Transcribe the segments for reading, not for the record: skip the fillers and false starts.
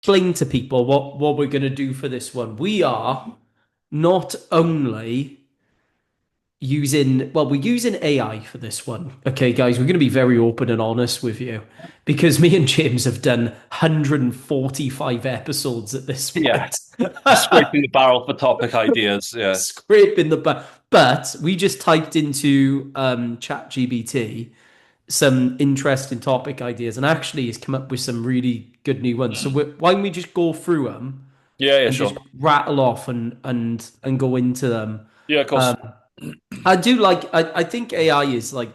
explain to people what we're going to do for this one. We are not only we're using AI for this one. Okay, guys, we're going to be very open and honest with you because me and James have done 145 episodes at this Yeah, point. scraping the barrel for topic ideas. Yeah, Scraping the back. But we just typed into ChatGPT some interesting topic ideas and actually has come up with some really good new ones. So why don't we just go through them yeah, yeah, and just sure. rattle off and go into them? Yeah, of course. I do like. I think AI is like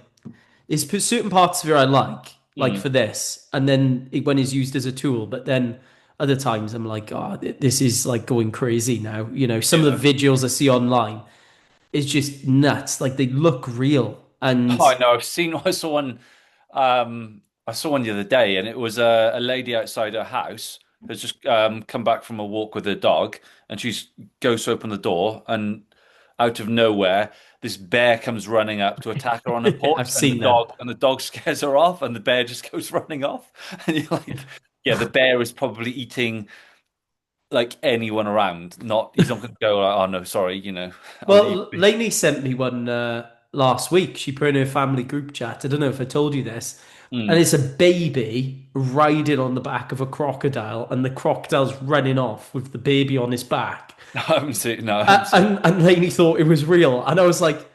there's certain parts of it I like Mm, for this, and then when it's used as a tool. But then other times I'm like, oh, this is like going crazy now. You know, some of yeah. the videos I see online is just nuts. Like they look real, and Oh, I know. I saw one. I saw one the other day, and it was a lady outside her house who's just come back from a walk with her dog, and she goes to open the door, and out of nowhere, this bear comes running up to attack her on the I've porch, seen them. and the dog scares her off, and the bear just goes running off, and you're like, yeah, the bear is probably eating like anyone around. Not he's not going to go like, oh no, sorry, I'll leave. Well, Lainey sent me one last week. She put in her family group chat. I don't know if I told you this. And Mm. it's a baby riding on the back of a crocodile, and the crocodile's running off with the baby on his back. No, I haven't seen. No, I haven't seen. And Lainey thought it was real. And I was like,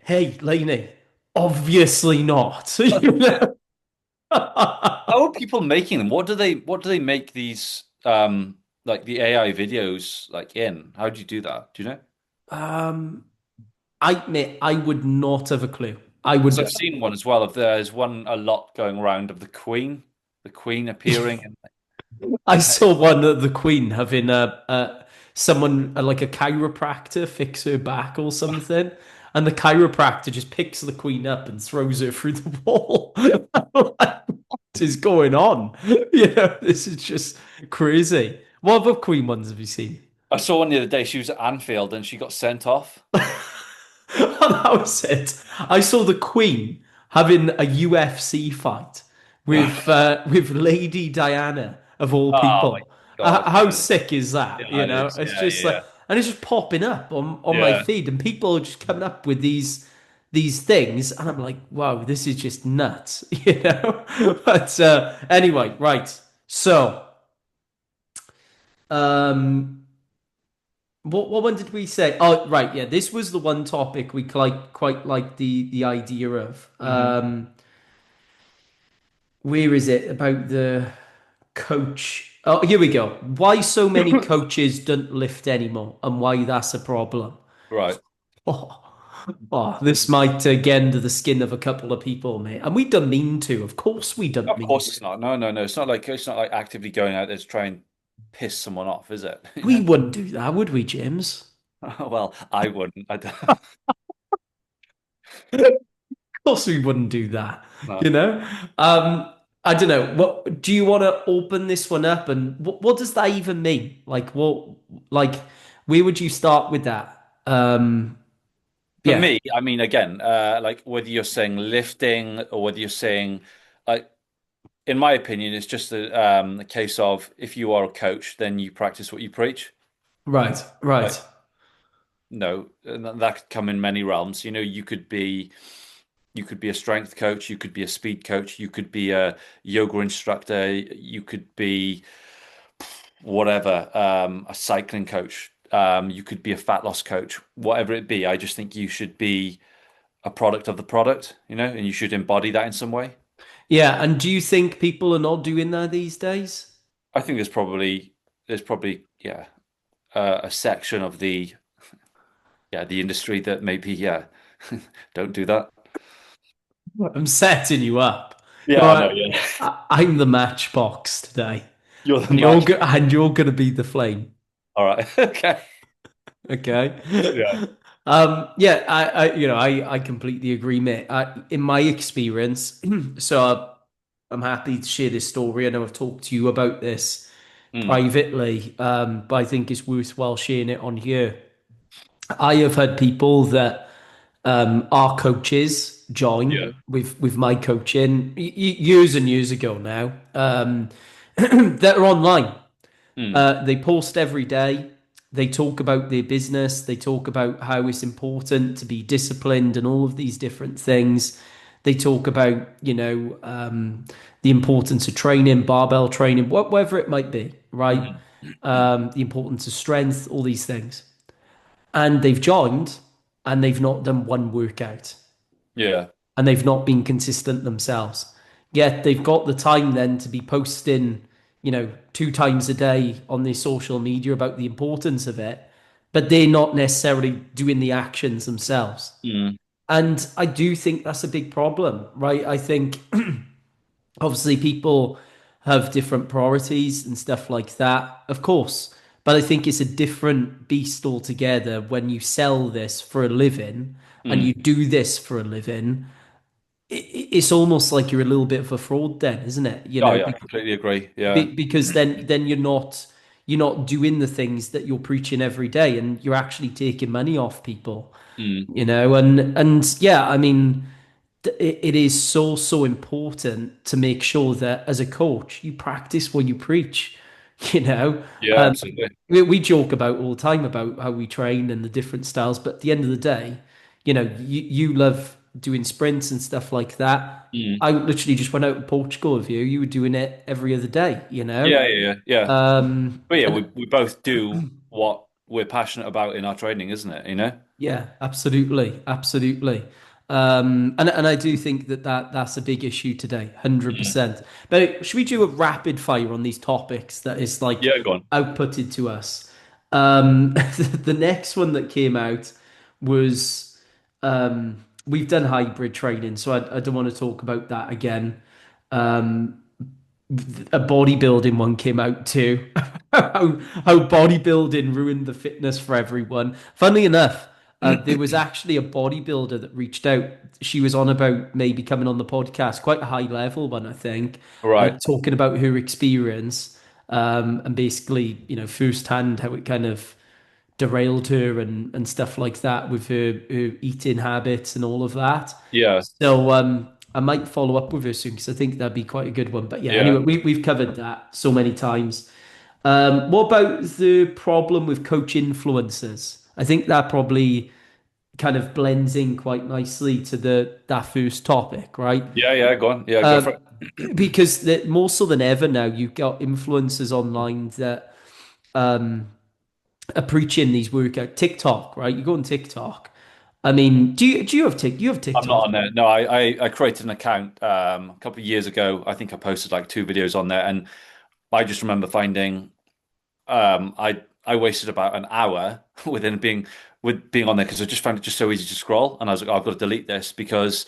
hey, Lainey, obviously not. You know? How are people making them? What do they make these like the AI videos like in? How do you do that? Do you know? um, mate, I would not have a clue. Because I've seen one as well. If there's one a lot going around of the Queen appearing and I saw one of the Queen having a someone like a chiropractor fix her back or something, and the chiropractor just picks the Queen up and throws her through the wall. Like, what is going on? You know, this is just crazy. What other Queen ones have you seen? I saw one the other day. She was at Anfield and she got sent off. That was it. I saw the Queen having a UFC fight with Lady Diana of all Oh my people. God. How sick is Yeah, that? You it know, is. it's Yeah, just like, yeah, and it's just popping up on my yeah. feed, and people are just coming up with these things, and I'm like, wow, this is just nuts, you know. But anyway, right. So, um, what one did we say? Oh, right, yeah. This was the one topic we quite like the idea of. Hmm. Where is it about the coach? Oh, here we go. Why so many coaches don't lift anymore, and why that's a problem. Right. Oh, oh, this might get under the skin of a couple of people, mate. And we don't mean to. Of course, we don't Of mean course to. it's not. No, no, no. It's not like actively going out there to try and piss someone off, is it? You We know? wouldn't do that, would we, James? Well, I wouldn't. I don't, Course we wouldn't do that, no. you know? I don't know. What do you want to open this one up and what does that even mean? Like where would you start with that? For Yeah. me, I mean, again, like whether you're saying lifting or whether you're saying, like, in my opinion, it's just a case of if you are a coach, then you practice what you preach. Right, Right. right. No, and that could come in many realms. You could be a strength coach, you could be a speed coach, you could be a yoga instructor, you could be whatever, a cycling coach, you could be a fat loss coach, whatever it be. I just think you should be a product of the product, and you should embody that in some way. Yeah, and do you think people are not doing that these days? I think there's probably yeah a section of the industry that maybe don't do that. I'm setting you up. Yeah, All I know. right. Yeah, I'm the matchbox today, you're the and match. you're gonna be the flame. All right. Okay. Okay. Yeah. Yeah, I completely agree, mate. In my experience, so I'm happy to share this story. I know I've talked to you about this Mm. privately, but I think it's worthwhile sharing it on here. I have had people that are coaches Yeah. join with my coaching years and years ago now, that are online. Mm. They post every day. They talk about their business. They talk about how it's important to be disciplined and all of these different things. They talk about, the importance of training, barbell training, whatever it might be, right? Mm. The importance of strength, all these things. And they've joined and they've not done one workout Yeah. and they've not been consistent themselves. Yet they've got the time then to be posting, 2 times a day on their social media about the importance of it, but they're not necessarily doing the actions themselves. Mm. And I do think that's a big problem, right? I think obviously people have different priorities and stuff like that, of course. But I think it's a different beast altogether when you sell this for a living and Mm. you do this for a living. It's almost like you're a little bit of a fraud then, isn't it? Oh yeah, I completely agree. Yeah. Because then you're not doing the things that you're preaching every day and you're actually taking money off people, Mm. and yeah, I mean, it is so important to make sure that as a coach you practice what you preach. you know Yeah, absolutely. we joke about all the time about how we train and the different styles, but at the end of the day, you love doing sprints and stuff like that. Mm. I literally just went out to Portugal with you. You were doing it every other day. Yeah, yeah, yeah, yeah. But yeah, And we both do what we're passionate about in our training, isn't it? You know? yeah, absolutely, absolutely. And I do think that's a big issue today, Mm. 100%. But should we do a rapid fire on these topics that is like Yeah, go on. outputted to us? The next one that came out was we've done hybrid training, so I don't want to talk about that again. A bodybuilding one came out too. How bodybuilding ruined the fitness for everyone. Funnily enough, there was actually a bodybuilder that reached out. She was on about maybe coming on the podcast, quite a high level one, I think, Right. talking about her experience, and basically, firsthand how it kind of derailed her and stuff like that with her eating habits and all of that. Yeah. So I might follow up with her soon because I think that'd be quite a good one. But yeah, Yeah. anyway, we've covered that so many times. What about the problem with coach influencers? I think that probably kind of blends in quite nicely to that first topic, right? Yeah, yeah, go on. Yeah, go for it. Because more so than ever now, you've got influencers online that are preaching these workout TikTok, right? You go on TikTok. I mean, do you have you have I'm not TikTok? on there. No, I created an account a couple of years ago. I think I posted like 2 videos on there, and I just remember finding I wasted about an hour with being on there because I just found it just so easy to scroll, and I was like, oh, I've got to delete this because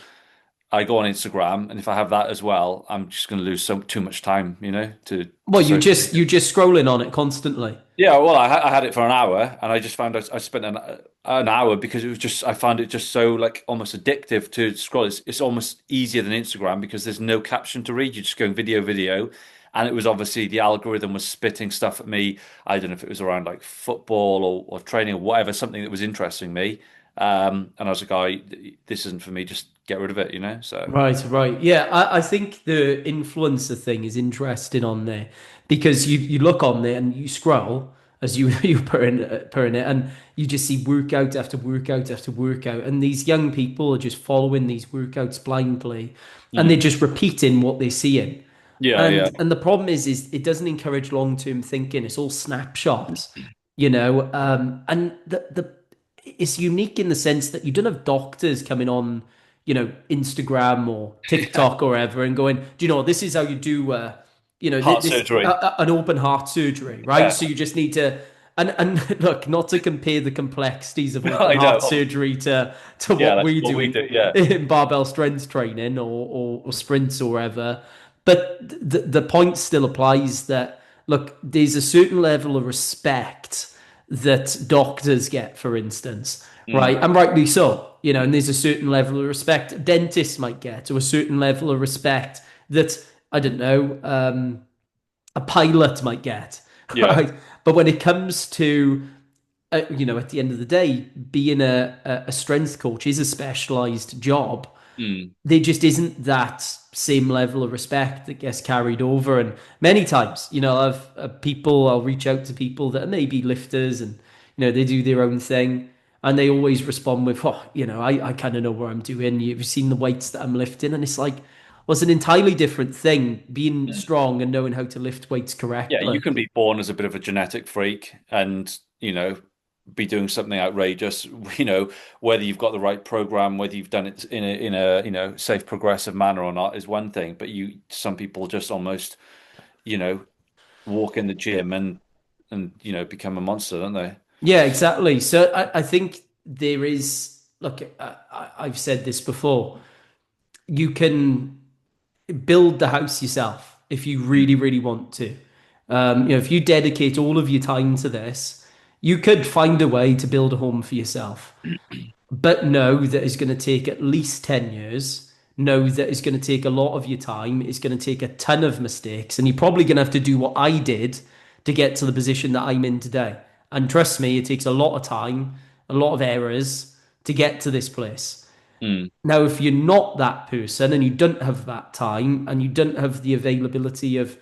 I go on Instagram, and if I have that as well, I'm just going to lose so too much time, Well, to you social just media. you just scrolling on it constantly. Yeah, well, I had it for an hour, and I just found I spent an hour because it was just I found it just so like almost addictive to scroll. It's almost easier than Instagram because there's no caption to read. You're just going video, video, and it was obviously the algorithm was spitting stuff at me. I don't know if it was around like football or training or whatever, something that was interesting me. And I was like, oh, this isn't for me. Just get rid of it. So Right, right. Yeah, I think the influencer thing is interesting on there because you look on there and you scroll as you put in it, and you just see workout after workout after workout, and these young people are just following these workouts blindly, and they're mm. just repeating what they're seeing. Yeah, And yeah, and the problem is it doesn't encourage long-term thinking. It's all snapshots, and the it's unique in the sense that you don't have doctors coming on, Instagram or TikTok or whatever and going, do you know, this is how you do, heart this surgery. an open heart surgery, right? Yeah, So you just need to, and look, not to compare the complexities of open I heart know. surgery to Yeah, what that's we what do we do. Yeah, in barbell strength training or sprints or whatever. But the point still applies that, look, there's a certain level of respect that doctors get, for instance, mm. right? And rightly so, and there's a certain level of respect dentists might get, or a certain level of respect that, I don't know, a pilot might get, Yeah, right? But when it comes to, at the end of the day, being a strength coach is a specialized job. Mm. there just isn't that same level of respect that gets carried over. And many times, I'll reach out to people that are maybe lifters and, they do their own thing. And they always respond with, oh, I kind of know what I'm doing. You've seen the weights that I'm lifting. And it's like, well, it's an entirely different thing being strong and knowing how to lift weights Yeah, you correctly. can be born as a bit of a genetic freak and, be doing something outrageous, whether you've got the right program, whether you've done it in a, safe, progressive manner or not is one thing, but some people just almost, you know, walk in the gym and become a monster, don't they? Yeah, exactly. So I think there is, look, I've said this before, you can build the house yourself if you really, really want to. If you dedicate all of your time to this, you could find a way to build a home for yourself. But know that it's going to take at least 10 years. Know that it's going to take a lot of your time. It's going to take a ton of mistakes. And you're probably going to have to do what I did to get to the position that I'm in today. And trust me, it takes a lot of time, a lot of errors to get to this place. Mm, Now, if you're not that person and you don't have that time and you don't have the availability of,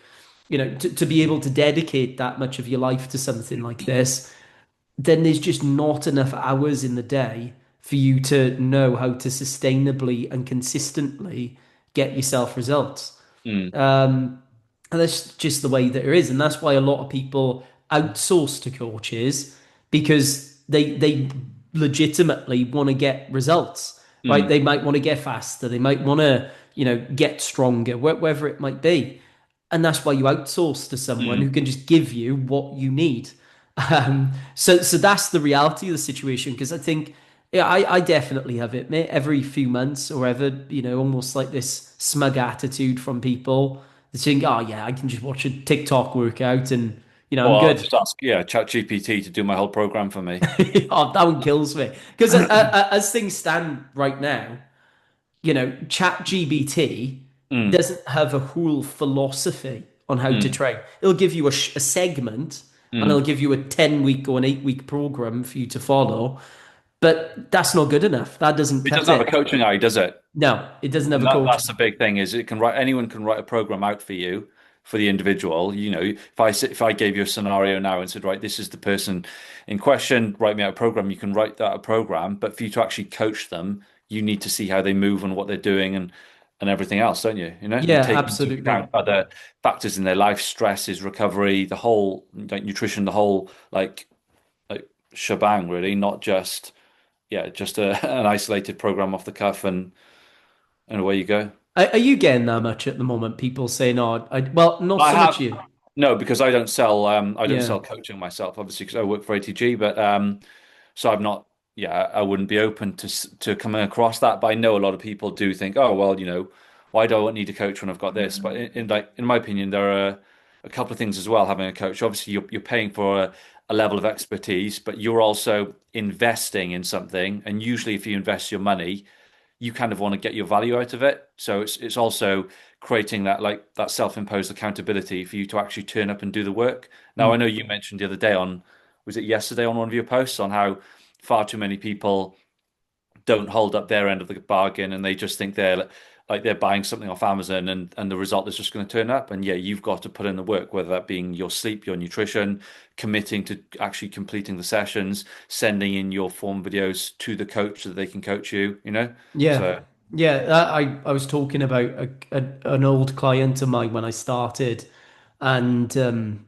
to be able to dedicate that much of your life to something like this, then there's just not enough hours in the day for you to know how to sustainably and consistently get yourself results. mm, And that's just the way that it is. And that's why a lot of people outsource to coaches because they legitimately want to get results, right? mm, They might want to get faster. They might want to, get stronger, whatever it might be. And that's why you outsource to someone mm. who can just give you what you need. So that's the reality of the situation. Because I think, yeah, I definitely have it, mate. Every few months or ever, almost like this smug attitude from people that think, oh yeah, I can just watch a TikTok workout and I'm Or I'll good. just ask, ChatGPT to do my whole program for me. Oh, that one kills me. Because as things stand right now, ChatGPT Mm, doesn't have a whole philosophy on how to mm, train. It'll give you a segment and it'll mm. give you a 10-week or an 8-week program for you to follow. But that's not good enough. That doesn't It cut doesn't have a it. coaching eye, does it? No, it doesn't have And a coach. that's the big thing is it can write anyone can write a program out for you for the individual. If I gave you a scenario now and said, right, this is the person in question, write me out a program, you can write that a program. But for you to actually coach them, you need to see how they move and what they're doing and everything else, don't you? And Yeah, take into absolutely. account other factors in their life, stresses, recovery, the whole like nutrition, the whole like shebang, really, not just just an isolated program off the cuff and away you go. Are you getting that much at the moment? People saying, "Oh, well, not I so much have you." no because I don't Yeah, sell coaching myself, obviously, because I work for ATG, but so I'm not, I wouldn't be open to coming across that. But I know a lot of people do think, oh well, why do I need a coach when I've got this? But in my opinion, there are a couple of things as well. Having a coach, obviously, you're paying for a level of expertise, but you're also investing in something. And usually, if you invest your money, you kind of want to get your value out of it. So it's also creating that self-imposed accountability for you to actually turn up and do the work. Now, I Mm. know you mentioned the other day was it yesterday on one of your posts on how far too many people don't hold up their end of the bargain and they just think they're buying something off Amazon and the result is just going to turn up. And yeah, you've got to put in the work, whether that being your sleep, your nutrition, committing to actually completing the sessions, sending in your form videos to the coach so that they can coach you. Yeah, So yeah. I was talking about an old client of mine when I started, and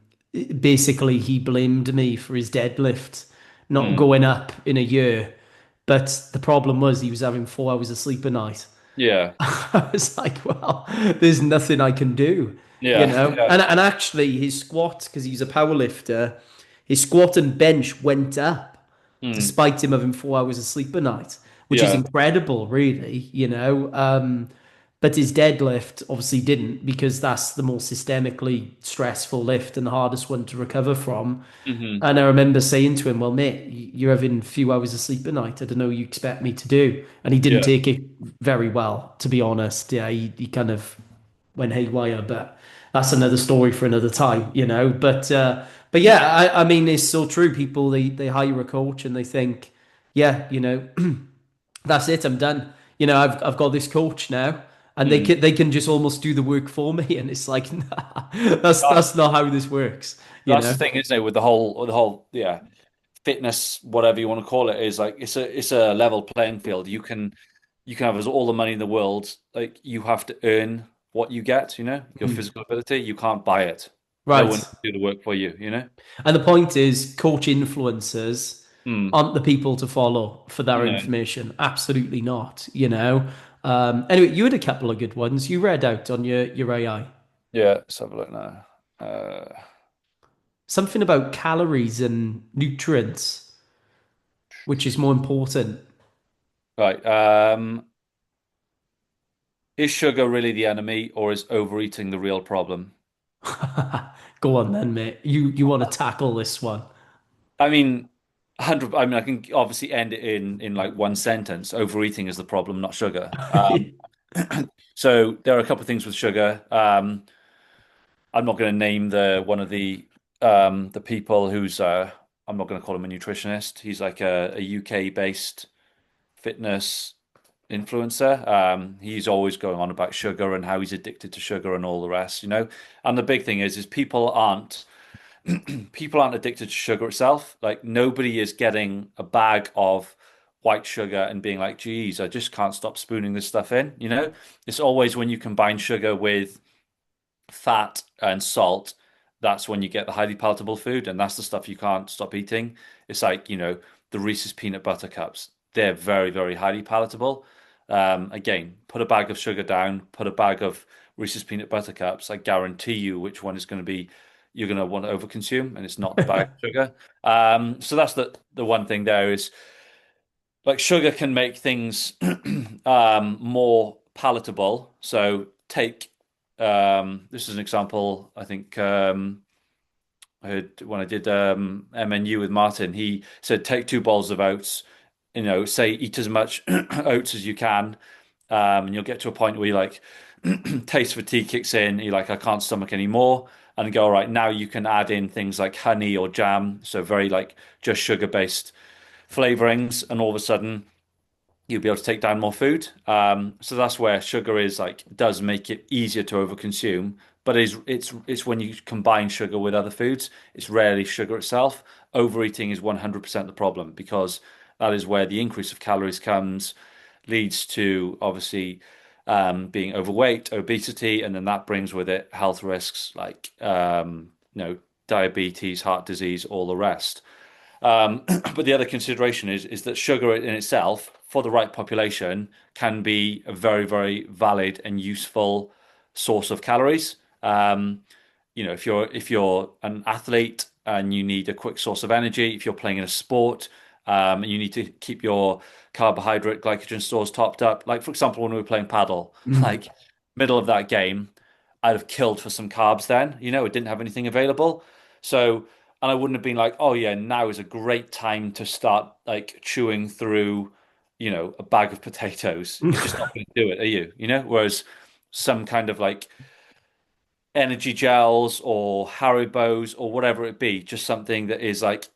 basically he blamed me for his deadlift not mm, going up in a year. But the problem was he was having 4 hours of sleep a night. yeah, I was like, well, there's nothing I can do, yeah, yeah, And actually, his squat, because he's a power lifter, his squat and bench went up mm, despite him having 4 hours of sleep a night, which is yeah, incredible, really. But his deadlift obviously didn't because that's the more systemically stressful lift and the hardest one to recover from. hmm, And I remember saying to him, well, mate, you're having a few hours of sleep a night. I don't know what you expect me to do. And he didn't yeah, take it very well, to be honest. Yeah, he kind of went haywire, but that's another story for another time. But yeah, I mean, it's so true. People they hire a coach and they think, yeah, that's it, I'm done. I've got this coach now, and Mm. they can just almost do the work for me, and it's like, nah, that's not how this works, you That's the know. thing, isn't it? With the whole yeah, fitness, whatever you want to call it, is like it's a level playing field. You can have all the money in the world. Like you have to earn what you get, your Mm. physical ability. You can't buy it. No one Right. can do the work for you. And the point is, coach influencers Hmm. aren't the people to follow for their No. information. Absolutely not, you know. Anyway, you had a couple of good ones. You read out on your AI Yeah, let's have a look now. Uh, something about calories and nutrients, which is more important. right. Is sugar really the enemy, or is overeating the real problem? Go on then, mate. You want to tackle this one? I mean, 100. I mean, I can obviously end it in like one sentence. Overeating is the problem, not sugar. So there are a couple of things with sugar. I'm not going to name the one of the people who's I'm not going to call him a nutritionist. He's like a UK based fitness influencer. He's always going on about sugar and how he's addicted to sugar and all the rest. And the big thing is people aren't addicted to sugar itself. Like nobody is getting a bag of white sugar and being like, geez, I just can't stop spooning this stuff in. It's always when you combine sugar with fat and salt, that's when you get the highly palatable food, and that's the stuff you can't stop eating. It's like, the Reese's peanut butter cups. They're very, very highly palatable. Again, put a bag of sugar down, put a bag of Reese's peanut butter cups. I guarantee you which one is going to be you're going to want to overconsume, and it's not the bag of sugar. So that's the one thing there is like sugar can make things more palatable. So take this is an example. I think I heard when I did MNU with Martin, he said take two bowls of oats. Say eat as much oats as you can, and you'll get to a point where you like taste fatigue kicks in. You're like, I can't stomach anymore, and go, all right, now you can add in things like honey or jam, so very like just sugar based flavorings, and all of a sudden you'll be able to take down more food. So that's where sugar is like does make it easier to overconsume, but it's when you combine sugar with other foods, it's rarely sugar itself. Overeating is 100% the problem because that is where the increase of calories comes, leads to obviously being overweight, obesity, and then that brings with it health risks like diabetes, heart disease, all the rest. But the other consideration is that sugar in itself, for the right population, can be a very, very valid and useful source of calories. If you're an athlete and you need a quick source of energy, if you're playing in a sport, and you need to keep your carbohydrate glycogen stores topped up. Like for example, when we were playing paddle, Mm. like middle of that game, I'd have killed for some carbs then. It didn't have anything available. So, and I wouldn't have been like, oh yeah, now is a great time to start like chewing through, a bag of potatoes. You're just not going to do it, are you? Whereas some kind of like energy gels or Haribos or whatever it be, just something that is like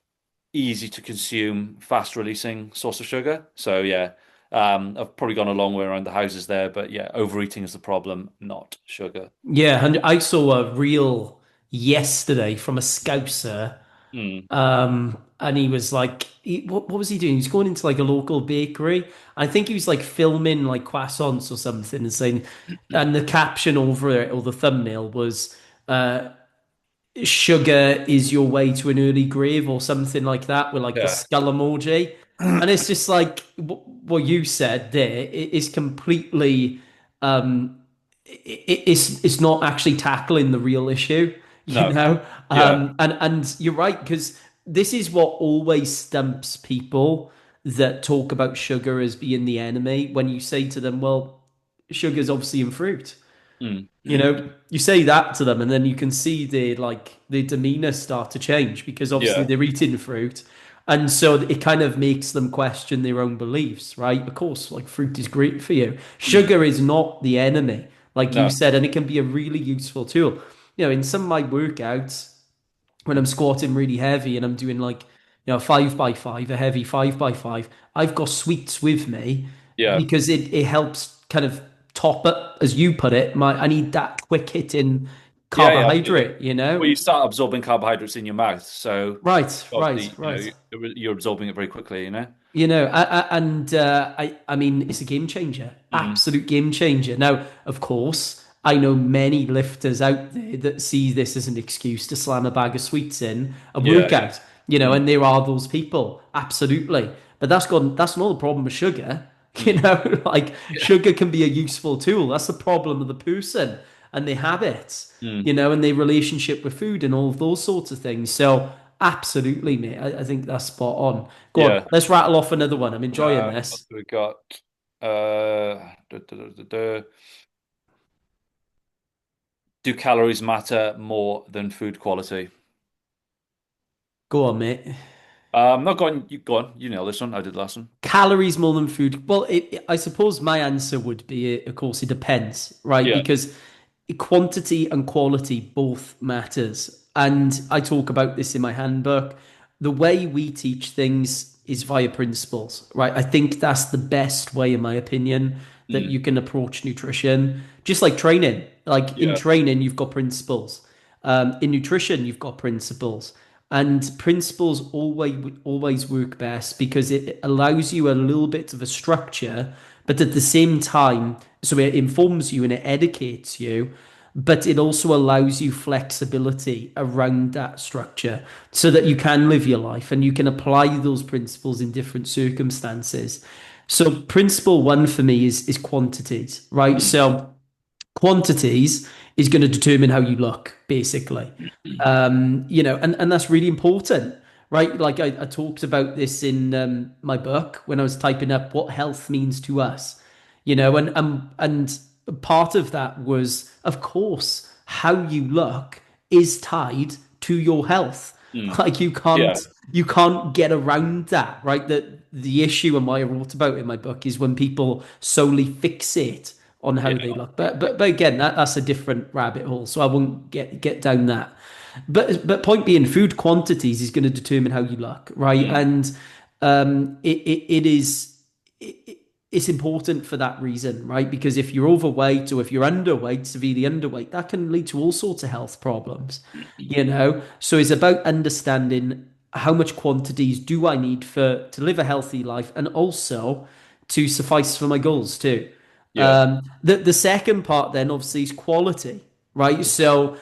easy to consume, fast releasing source of sugar. So yeah, I've probably gone a long way around the houses there, but yeah, overeating is the problem, not sugar. Yeah, and I saw a reel yesterday from a Scouser. Mm, And he was like, what was he doing? He's going into like a local bakery. I think he was like filming like croissants or something and saying, and the caption over it or the thumbnail was, sugar is your way to an early grave or something like that with like the yeah. skull emoji. And it's just like what you said there is completely it's not actually tackling the real issue, you No. know. Yeah. And you're right because this is what always stumps people that talk about sugar as being the enemy when you say to them, well, sugar's obviously in fruit. Mm. You say that to them, and then you can see their demeanor start to change because obviously Yeah. they're eating fruit, and so it kind of makes them question their own beliefs, right? Of course, like fruit is great for you. Mm. Sugar is not the enemy, like you No. said, and it can be a really useful tool. In some of my workouts, when I'm squatting really heavy and I'm doing like, 5 by 5, a heavy 5 by 5, I've got sweets with me Yeah. because it helps kind of top up, as you put it, my I need that quick hitting Yeah, yeah, absolutely. carbohydrate, you know? Well, you start absorbing carbohydrates in your mouth, so Right, right, obviously, right. you're absorbing it very quickly, you know? You know, I mean, it's a game changer, Mm. absolute game changer. Now, of course, I know many lifters out there that see this as an excuse to slam a bag of sweets in a Yeah, yeah. workout, you know, Mm. and there are those people, absolutely. But that's not the problem with sugar, you Mm. know, like Yeah. sugar can be a useful tool. That's the problem of the person and their habits, Mm. you know, and their relationship with food and all of those sorts of things. So, absolutely, mate. I think that's spot on. Go on, Yeah. let's rattle off another one. I'm enjoying What this. have we got? Do calories matter more than food quality? Go on, mate. Not going. You go on. You know this one. I did last one. Calories more than food. Well, I suppose my answer would be, of course, it depends, right? Yeah. Because quantity and quality both matters. And I talk about this in my handbook. The way we teach things is via principles, right? I think that's the best way, in my opinion, that Mm. you can approach nutrition. Just like training. Like in Yeah. training, you've got principles. In nutrition, you've got principles. And principles always work best because it allows you a little bit of a structure, but at the same time, so it informs you and it educates you, but it also allows you flexibility around that structure so that you can live your life and you can apply those principles in different circumstances. So principle one for me is quantities, right? Mm. So quantities is going to determine how you look, basically. You know, and that's really important, right? Like I talked about this in my book when I was typing up what health means to us, you know, and part of that was, of course, how you look is tied to your health. Mm. Like Yeah. you can't get around that, right? That the issue and why I wrote about it in my book is when people solely fixate on how they Yeah. look. But again, that's a different rabbit hole, so I won't get down that. But point being, food quantities is going to determine how you look, right? Mm. And it is it's important for that reason, right? Because if you're overweight or if you're underweight, severely underweight, that can lead to all sorts of health problems, you know? So it's about understanding how much quantities do I need for to live a healthy life and also to suffice for my goals too. Yeah. The second part then obviously is quality, right? So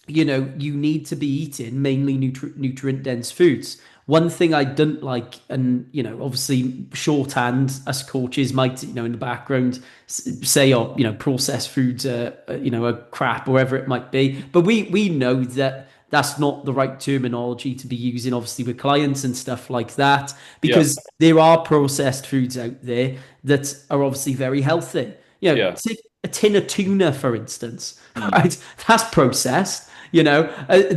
you know, you need to be eating mainly nutrient dense foods. One thing I don't like, and you know, obviously, shorthand, us coaches might, you know, in the background say, oh, you know, processed foods are, you know, a crap, or whatever it might be. But we know that that's not the right terminology to be using, obviously, with clients and stuff like that, Yeah. because there are processed foods out there that are obviously very healthy. You know, Yeah. take a tin of tuna, for instance, Mm. right? That's processed. You know,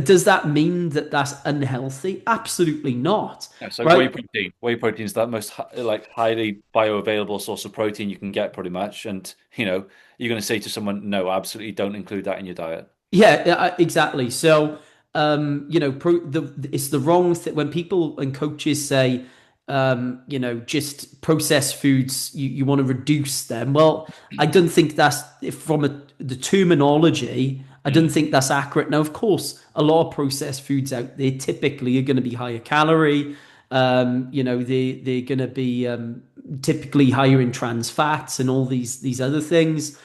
does that mean that that's unhealthy? Absolutely not, Yeah, so whey right? protein. Whey protein is that most like highly bioavailable source of protein you can get pretty much. And you're going to say to someone, no, absolutely don't include that in your diet. Yeah, exactly. So, you know, it's the wrong thing when people and coaches say, you know, just processed foods, you want to reduce them. Well, I don't think that's from the terminology. I don't Mm. think that's accurate. Now, of course, a lot of processed foods out there typically are going to be higher calorie. You know, they're going to be typically higher in trans fats and all these other things.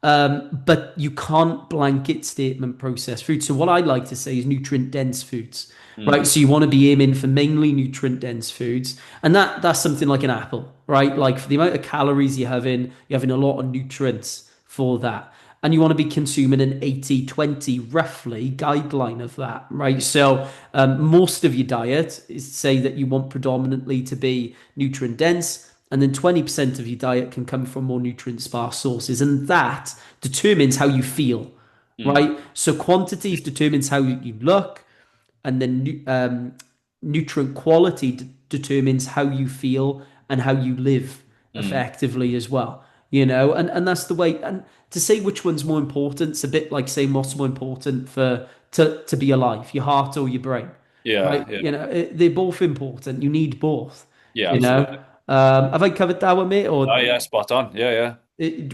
But you can't blanket statement processed food. So what I like to say is nutrient dense foods, Mm. right? So you want to be aiming for mainly nutrient dense foods, and that's something like an apple, right? Like for the amount of calories you're having a lot of nutrients for that. And you want to be consuming an 80-20 roughly guideline of that, right? So most of your diet is say that you want predominantly to be nutrient dense, and then 20% of your diet can come from more nutrient sparse sources, and that determines how you feel, Mm. right? So quantities determines how you look, and then nutrient quality determines how you feel and how you live Mm. effectively as well, you know. And that's the way. And to say which one's more important, it's a bit like saying what's more important for to be alive, your heart or your brain, Yeah. right? Yeah. You know, they're both important. You need both, Yeah. you know. Absolutely. Have I covered that one, mate? Oh Or yeah, spot on. Yeah, yeah.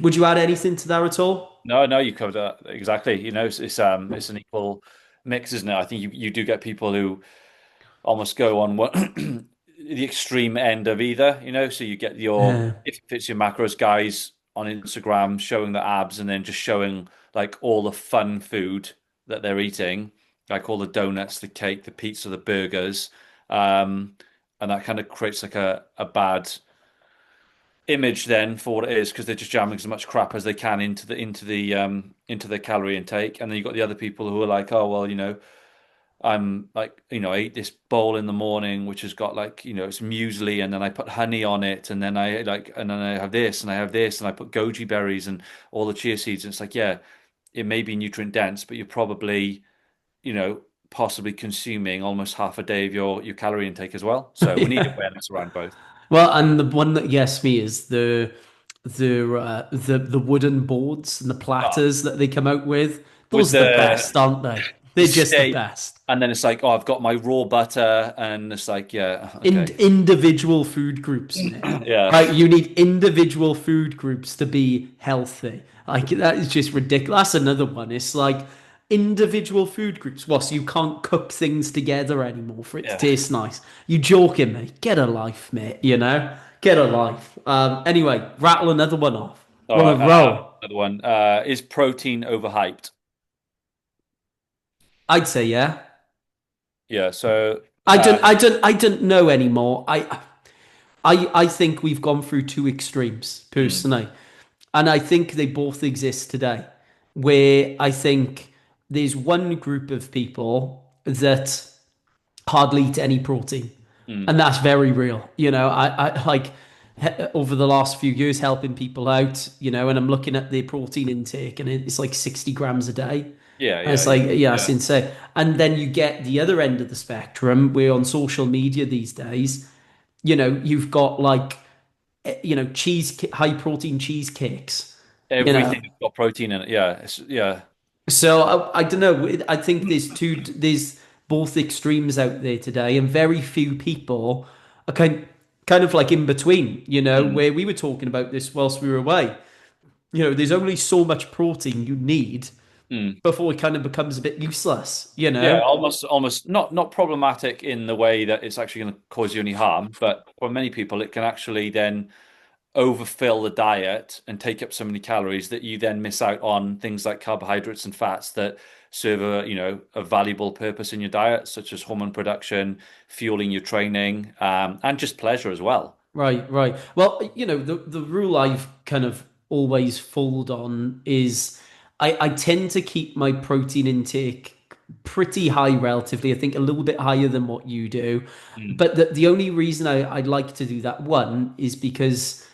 would you add anything to that at all? No, no, you covered that exactly. It's an equal mix, isn't it? I think you do get people who almost go on what the extreme end of either, So you get your Yeah. if it's your macros guys on Instagram showing the abs and then just showing like all the fun food that they're eating, like all the donuts, the cake, the pizza, the burgers, um, and that kind of creates like a bad image then for what it is because they're just jamming as much crap as they can into their calorie intake, and then you've got the other people who are like, oh well, I'm like, I eat this bowl in the morning, which has got like, it's muesli, and then I put honey on it, and then and then I have this, and I have this, and I put goji berries and all the chia seeds. And it's like, yeah, it may be nutrient dense, but you're probably, possibly consuming almost half a day of your calorie intake as well. So we need Yeah. awareness around both. Well, and the one that gets me is the wooden boards and the Oh, platters that they come out with. with Those are the best, aren't they? the They're just the steak, best. and then it's like, oh, I've got my raw butter, and it's like, yeah, okay, Individual food groups, mate. yeah, Right? You need individual food groups to be healthy. Like that is just ridiculous. That's another one. It's like individual food groups. What? So you can't cook things together anymore for it to yeah. taste nice. You joking, mate? Get a life, mate. Get a life. Anyway, rattle another one off. All Want right, to roll? another one. Is protein overhyped? I'd say yeah. Yeah. So, I don't know anymore. I think we've gone through two extremes mm, personally, and I think they both exist today. Where I think there's one group of people that hardly eat any protein, mm, and that's very real. I like over the last few years helping people out, and I'm looking at their protein intake, and it's like 60 grams a day. yeah, And yeah, it's like, yeah, it's yeah. insane. And then you get the other end of the spectrum, where on social media these days, you've got like, high protein cheesecakes, you know. Everything's got protein in it. Yeah, yeah, So I don't know. I think there's both extremes out there today, and very few people are kind of like in between, mm, where we were talking about this whilst we were away. There's only so much protein you need mm. before it kind of becomes a bit useless, Yeah. Almost not problematic in the way that it's actually going to cause you any harm, but for many people, it can actually then overfill the diet and take up so many calories that you then miss out on things like carbohydrates and fats that serve a valuable purpose in your diet, such as hormone production, fueling your training, and just pleasure as well. Right, right. Well, the rule I've kind of always followed on is I tend to keep my protein intake pretty high relatively. I think a little bit higher than what you do. Mm, But the only reason I'd like to do that one is because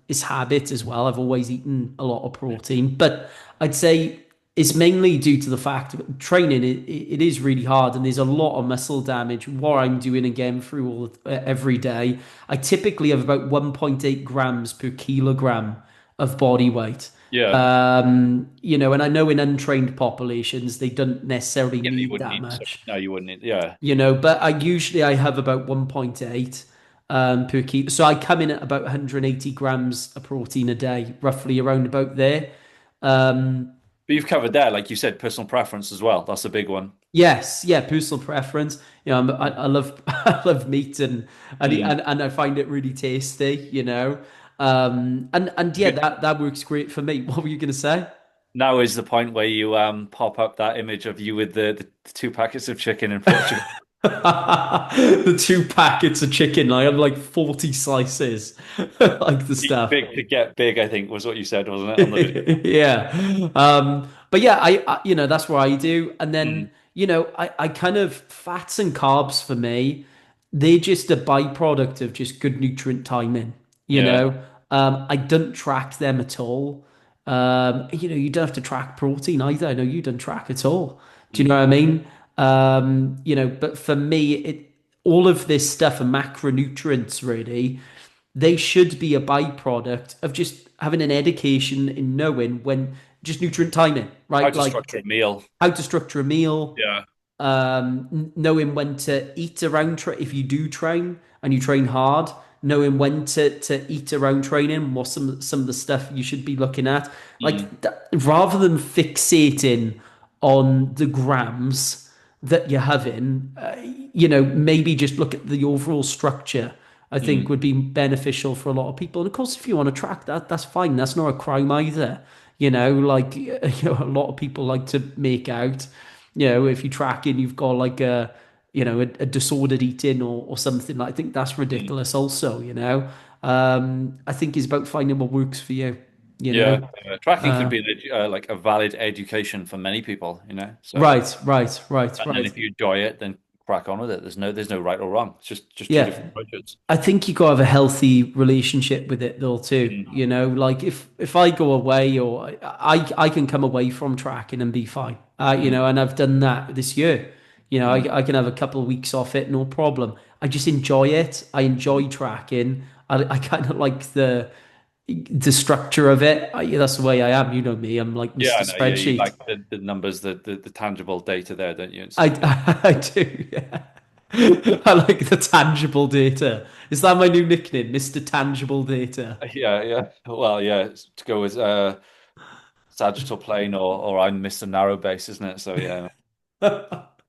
it's habit as well. I've always eaten a lot of protein, but I'd say it's mainly due to the fact that training it is really hard and there's a lot of muscle damage. What I'm doing again through every day, I typically have about 1.8 grams per kilogram of body weight. yeah. And I know in untrained populations they don't necessarily Yeah, you need wouldn't that need so. much, No, you wouldn't need. Yeah. but I have about 1.8 per kilo. So I come in at about 180 grams of protein a day, roughly around about there. Um, But you've covered that, like you said, personal preference as well. That's a big one. yes, yeah, personal preference. I love I love meat and, Mm. and I find it really tasty. And yeah, Good. that works great for me. What were you gonna say? Now is the point where you pop up that image of you with the two packets of chicken in Portugal. The two packets of chicken. I had like 40 slices, like the Eat stuff. big to get big, I think was what you said, wasn't it, on the video? Yeah. But yeah, that's what I do. And Mm. then, I kind of fats and carbs for me, they're just a byproduct of just good nutrient timing, you Yeah. know. I don't track them at all. You don't have to track protein either. I know you don't track at all. Do you know Mm. what I mean? But for me, all of this stuff and macronutrients really, they should be a byproduct of just having an education in knowing when just nutrient timing, How right? to Like structure a meal. how to structure a meal, Yeah. knowing when to eat around if you do train and you train hard, knowing when to eat around training, what some of the stuff you should be looking at. Mm, Rather than fixating on the grams that you're having, maybe just look at the overall structure. I think mm. would be beneficial for a lot of people. And of course, if you want to track that, that's fine. That's not a crime either. A lot of people like to make out, if you track in, you've got like a disordered eating or something. I think that's Mm. ridiculous also, I think it's about finding what works for you, you Yeah, know. tracking could be like a valid education for many people, So, Right, right, right, and then right. if you enjoy it, then crack on with it. There's no right or wrong. It's just two Yeah. different approaches. I think you got to have a healthy relationship with it though too. Mm, Like if I go away or I can come away from tracking and be fine. mm, And I've done that this year. mm. I can have a couple of weeks off it, no problem. I just enjoy it. I enjoy tracking. I kind of like the structure of it. That's the way I am. You know me. I'm like Yeah, Mr. I know. Yeah, you Spreadsheet. like the numbers, the tangible data there, don't you? And I stuff. Yeah. I do. Yeah. I like the tangible data. Is that my new nickname, Mr. Tangible Data? Yeah, yeah. Well, yeah, to go with sagittal plane or I'm Mr. Narrow Base, isn't it? So yeah.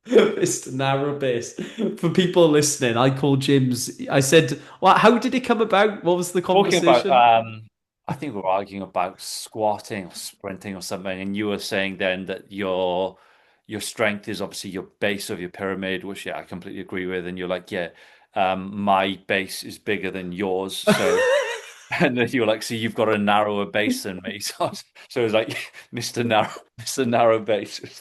Mr. Narrowbase. For people listening, I called Jim's. I said, "Well, how did it come about? What was the Talking about conversation?" I think we were arguing about squatting or sprinting or something, and you were saying then that your strength is obviously your base of your pyramid, which yeah, I completely agree with. And you're like, yeah, my base is bigger than yours, so and then you were like, so you've got a narrower base than me. So it was like Mr. Narrow, Mr. Narrow Base. It's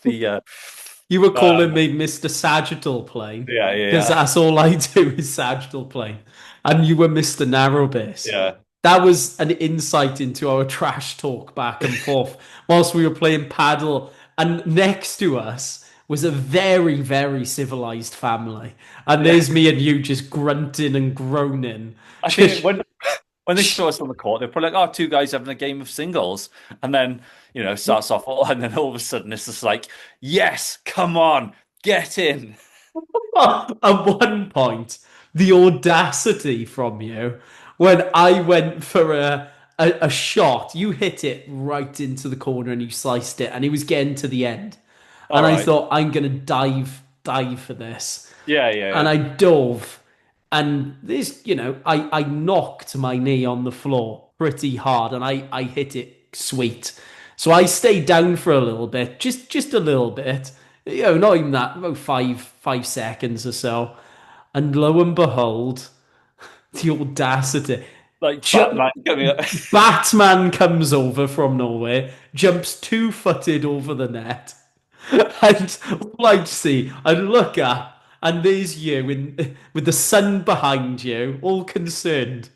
You were calling um, me Mr. Sagittal Plane yeah, because yeah, that's all I do is Sagittal Plane, and you were Mr. Narrowbase. yeah, That was an insight into our trash talk back and forth whilst we were playing paddle. And next to us was a very, very civilized family. And yeah. there's me and you just grunting and groaning. I think Just, when they show us on the court, they're probably like, "Oh, two guys having a game of singles," and then starts off, and then all of a sudden it's just like, "Yes, come on, get in." at one point, the audacity from you when I went for a shot, you hit it right into the corner and you sliced it, and he was getting to the end. All And I right, thought, I'm gonna dive for this. yeah, yeah, And yeah. I dove. And this, I knocked my knee on the floor pretty hard and I hit it sweet. So I stayed down for a little bit, just a little bit. Not even that, about 5 seconds or so. And lo and behold, the audacity. Like Ju- Batman coming up. Batman comes over from nowhere, jumps 2-footed over the net, and all I'd see, I'd look up, and there's you with the sun behind you, all concerned,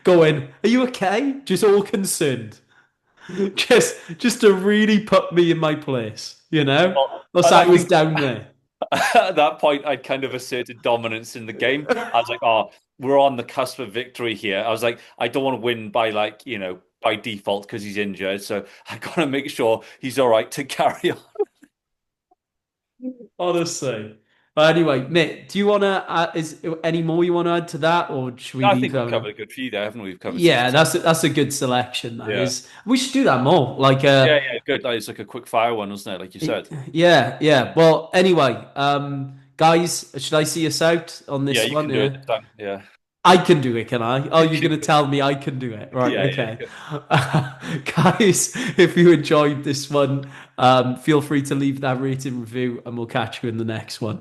going, "Are you okay?" Just all concerned, just to really put me in my place, Well, Whilst and I I was think down there. at that point I'd kind of asserted dominance in the game. I was like, "Oh, we're on the cusp of victory here." I was like, "I don't want to win by by default because he's injured, so I got to make sure he's all right to carry on." Honestly. But anyway, mate, do you want to is any more you want to add to that, or should we I leave think that we've one? covered a good few there, haven't we? We've covered Yeah, 60. that's a good selection. That Yeah. is. We should do that more. Yeah, yeah, good. Like, it's like a quick fire one, wasn't it? Like you said. Yeah, yeah. Well, anyway, guys, should I see us out on Yeah, this you one? can do it Yeah. this time. Yeah. I can do it, can I? Oh, you're gonna tell me I can do it. Right, Yeah, yeah, okay. good. Guys, if you enjoyed this one, feel free to leave that rating review and we'll catch you in the next one.